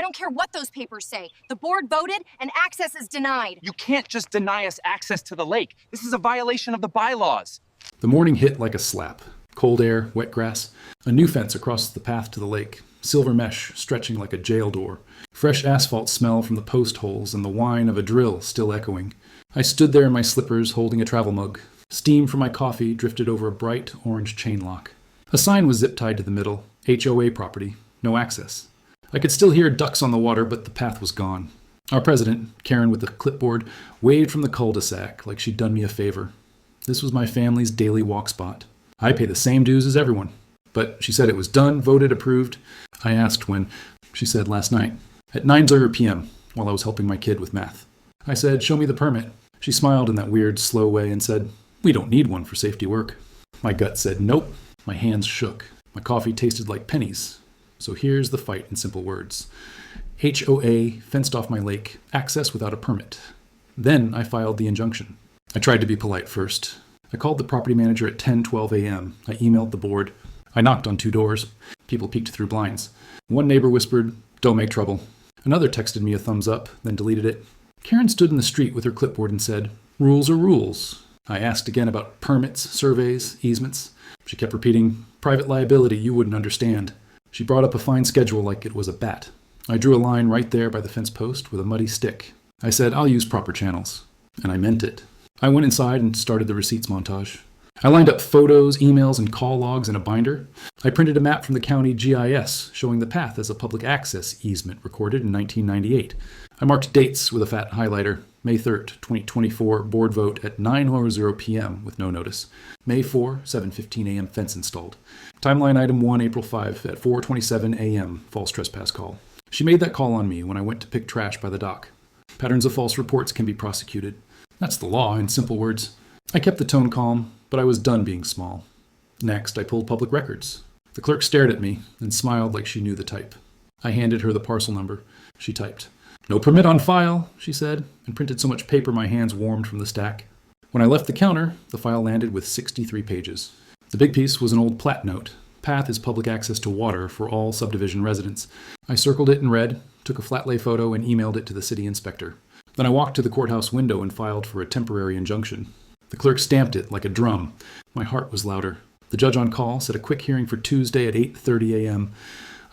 I don't care what those papers say. The board voted and access is denied. You can't just deny us access to the lake. This is a violation of the bylaws. The morning hit like a slap. Cold air, wet grass, a new fence across the path to the lake, silver mesh stretching like a jail door, fresh asphalt smell from the post holes, and the whine of a drill still echoing. I stood there in my slippers holding a travel mug. Steam from my coffee drifted over a bright orange chain lock. A sign was zip-tied to the middle, HOA property, no access. I could still hear ducks on the water, but the path was gone. Our president, Karen with the clipboard, waved from the cul-de-sac like she'd done me a favor. This was my family's daily walk spot. I pay the same dues as everyone. But she said it was done, voted, approved. I asked when. She said last night, at 9:30 p.m., while I was helping my kid with math. I said, show me the permit. She smiled in that weird, slow way and said, we don't need one for safety work. My gut said, nope. My hands shook. My coffee tasted like pennies. So here's the fight in simple words. HOA fenced off my lake, access without a permit. Then I filed the injunction. I tried to be polite first. I called the property manager at 10:12 a.m. I emailed the board. I knocked on 2 doors. People peeked through blinds. One neighbor whispered, don't make trouble. Another texted me a thumbs up, then deleted it. Karen stood in the street with her clipboard and said, rules are rules. I asked again about permits, surveys, easements. She kept repeating, private liability, you wouldn't understand. She brought up a fine schedule like it was a bat. I drew a line right there by the fence post with a muddy stick. I said, I'll use proper channels. And I meant it. I went inside and started the receipts montage. I lined up photos, emails, and call logs in a binder. I printed a map from the county GIS showing the path as a public access easement recorded in 1998. I marked dates with a fat highlighter. May 3rd, 2024, board vote at 9:00 p.m. with no notice. May 4, 7:15 a.m. fence installed. Timeline item 1, April 5 at 4:27 a.m. false trespass call. She made that call on me when I went to pick trash by the dock. Patterns of false reports can be prosecuted. That's the law in simple words. I kept the tone calm, but I was done being small. Next, I pulled public records. The clerk stared at me and smiled like she knew the type. I handed her the parcel number. She typed. No permit on file, she said, and printed so much paper my hands warmed from the stack. When I left the counter, the file landed with 63 pages. The big piece was an old plat note. Path is public access to water for all subdivision residents. I circled it in red, took a flat lay photo, and emailed it to the city inspector. Then I walked to the courthouse window and filed for a temporary injunction. The clerk stamped it like a drum. My heart was louder. The judge on call set a quick hearing for Tuesday at 8:30 a.m.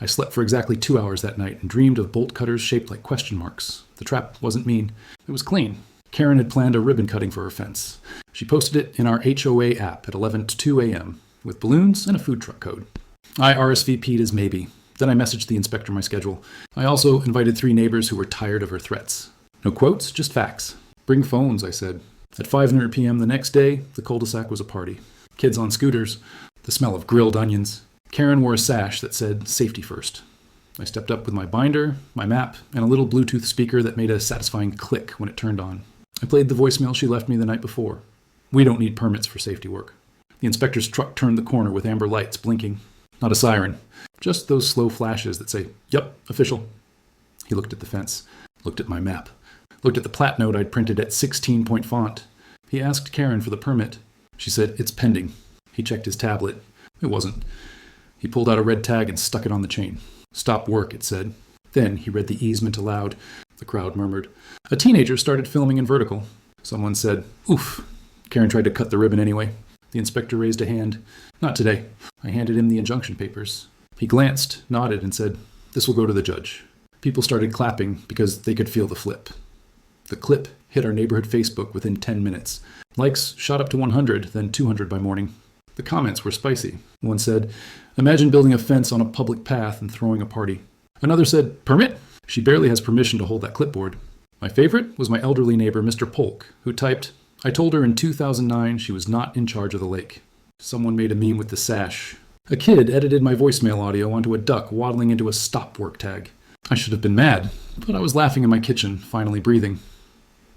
I slept for exactly 2 hours that night and dreamed of bolt cutters shaped like question marks. The trap wasn't mean. It was clean. Karen had planned a ribbon cutting for her fence. She posted it in our HOA app at 11:02 a.m. with balloons and a food truck code. I RSVP'd as maybe. Then I messaged the inspector my schedule. I also invited 3 neighbors who were tired of her threats. No quotes, just facts. Bring phones, I said. At 5:00 p.m. the next day, the cul-de-sac was a party. Kids on scooters, the smell of grilled onions. Karen wore a sash that said, safety first. I stepped up with my binder, my map, and a little Bluetooth speaker that made a satisfying click when it turned on. I played the voicemail she left me the night before. We don't need permits for safety work. The inspector's truck turned the corner with amber lights blinking. Not a siren. Just those slow flashes that say, yup, official. He looked at the fence, looked at my map, looked at the plat note I'd printed at 16-point font. He asked Karen for the permit. She said, it's pending. He checked his tablet. It wasn't. He pulled out a red tag and stuck it on the chain. Stop work, it said. Then he read the easement aloud. The crowd murmured. A teenager started filming in vertical. Someone said, oof. Karen tried to cut the ribbon anyway. The inspector raised a hand. Not today. I handed him the injunction papers. He glanced, nodded, and said, this will go to the judge. People started clapping because they could feel the flip. The clip hit our neighborhood Facebook within 10 minutes. Likes shot up to 100, then 200 by morning. The comments were spicy. One said, imagine building a fence on a public path and throwing a party. Another said, permit? She barely has permission to hold that clipboard. My favorite was my elderly neighbor, Mr. Polk, who typed, I told her in 2009 she was not in charge of the lake. Someone made a meme with the sash. A kid edited my voicemail audio onto a duck waddling into a stop work tag. I should have been mad, but I was laughing in my kitchen, finally breathing.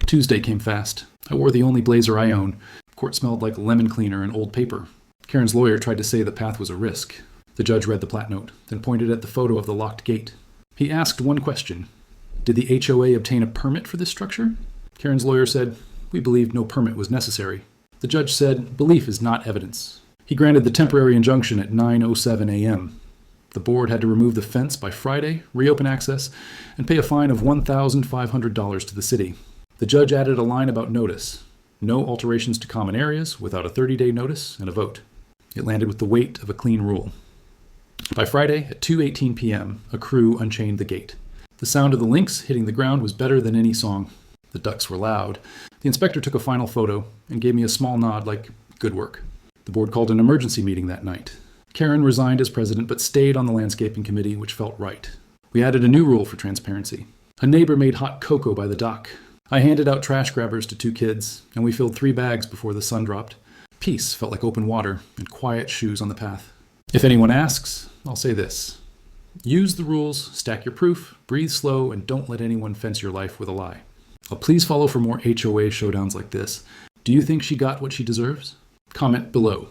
Tuesday came fast. I wore the only blazer I own. Court smelled like lemon cleaner and old paper. Karen's lawyer tried to say the path was a risk. The judge read the plat note, then pointed at the photo of the locked gate. He asked one question. Did the HOA obtain a permit for this structure? Karen's lawyer said, we believed no permit was necessary. The judge said, belief is not evidence. He granted the temporary injunction at 9:07 a.m. The board had to remove the fence by Friday, reopen access, and pay a fine of $1,500 to the city. The judge added a line about notice. No alterations to common areas without a 30-day notice and a vote. It landed with the weight of a clean rule. By Friday, at 2:18 p.m., a crew unchained the gate. The sound of the links hitting the ground was better than any song. The ducks were loud. The inspector took a final photo and gave me a small nod like, good work. The board called an emergency meeting that night. Karen resigned as president but stayed on the landscaping committee, which felt right. We added a new rule for transparency. A neighbor made hot cocoa by the dock. I handed out trash grabbers to 2 kids, and we filled 3 bags before the sun dropped. Peace felt like open water and quiet shoes on the path. If anyone asks, I'll say this. Use the rules, stack your proof, breathe slow, and don't let anyone fence your life with a lie. Please follow for more HOA showdowns like this. Do you think she got what she deserves? Comment below.